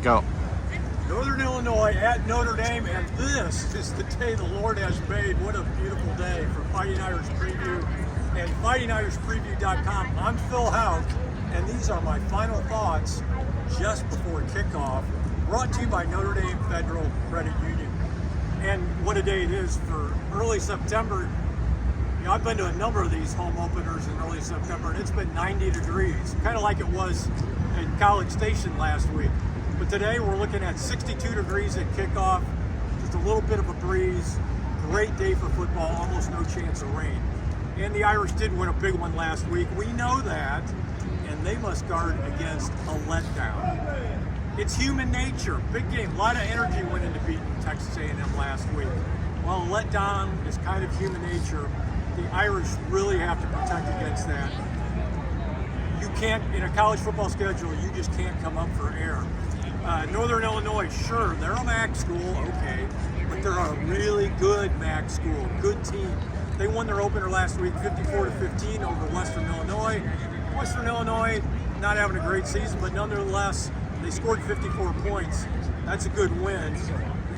Go. Northern Illinois at Notre Dame, and this is the day the Lord has made. What a beautiful day for Fighting Irish Preview and FightingIrishPreview.com. I'm Phil Houk, and these are my final thoughts just before kickoff, brought to you by Notre Dame Federal Credit Union. And what a day it is for early September. You know, I've been to a number of these home openers in early September, and it's been 90 degrees, kind of like it was in College Station last week. But today we're looking at 62 degrees at kickoff, just a little bit of a breeze. Great day for football, almost no chance of rain. And the Irish did win a big one last week. We know that, and they must guard against a letdown. It's human nature. Big game, a lot of energy went into beating Texas A&M last week. Well, a letdown is kind of human nature. The Irish really have to protect against that. You can't, in a college football schedule, you just can't come up for air. Northern Illinois, sure, they're a MAC school, okay, but they're a really good MAC school, good team. They won their opener last week, 54-15 over Western Illinois. Western Illinois not having a great season, but nonetheless, they scored 54 points. That's a good win.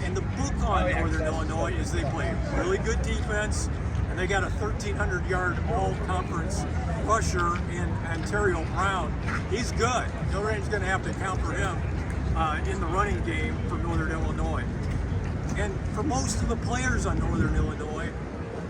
And the book on Northern Illinois is they play really good defense, and they got a 1,300-yard all-conference rusher in Ontario Brown. He's good. Notre Dame's going to have to account for him in the running game for Northern Illinois. And for most of the players on Northern Illinois,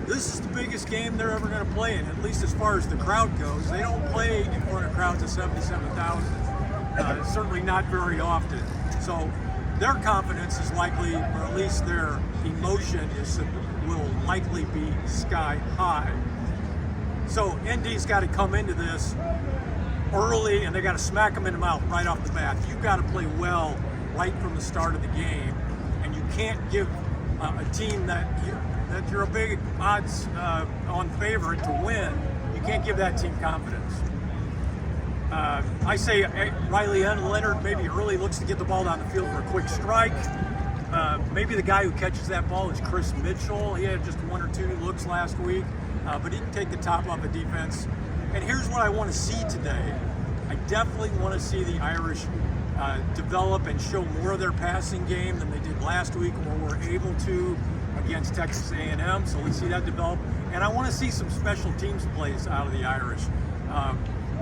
this is the biggest game they're ever going to play in, at least as far as the crowd goes. They don't play in front of crowds of 77,000, certainly not very often. So their confidence is likely, or at least their emotion will likely be sky high. So ND's got to come into this early, and they got to smack them in the mouth right off the bat. You've got to play well right from the start of the game, and you can't give a team that you're a big odds on favorite to win. You can't give that team confidence. I say Riley Leonard maybe early looks to get the ball down the field for a quick strike. Maybe the guy who catches that ball is Chris Mitchell. He had just one or two looks last week, but he can take the top off the defense. And here's what I want to see today. I definitely want to see the Irish develop and show more of their passing game than they did last week, or were able to against Texas A&M. So let's see that develop. And I want to see some special teams plays out of the Irish.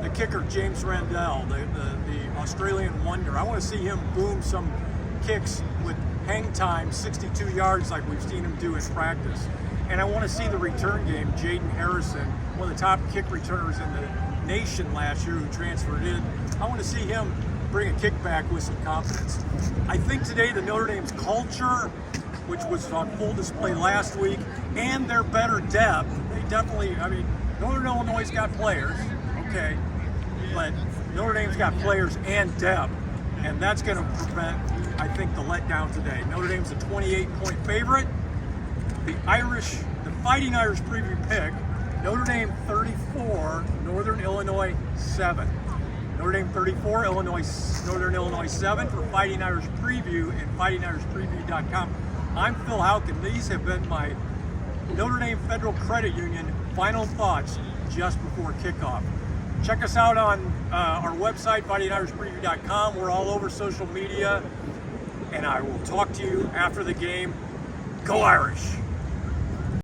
The kicker, James Randell, the Australian wonder. I want to see him boom some kicks with hang time, 62 yards like we've seen him do in practice. And I want to see the return game, Jaden Harrison, one of the top kick returners in the nation last year who transferred in. I want to see him bring a kickback with some confidence. I think today the Notre Dame's culture, which was on full display last week, and their better depth, they definitely, I mean, Northern Illinois's got players, okay, but Notre Dame's got players and depth, and that's going to prevent, I think, the letdown today. Notre Dame's a 28-point favorite. The Fighting Irish Preview pick, Notre Dame 34, Northern Illinois 7. Notre Dame 34, Northern Illinois 7 for Fighting Irish Preview and FightingIrishPreview.com. I'm Phil Houk, and these have been my Notre Dame Federal Credit Union final thoughts just before kickoff. Check us out on our website, FightingIrishPreview.com. We're all over social media, and I will talk to you after the game. Go Irish!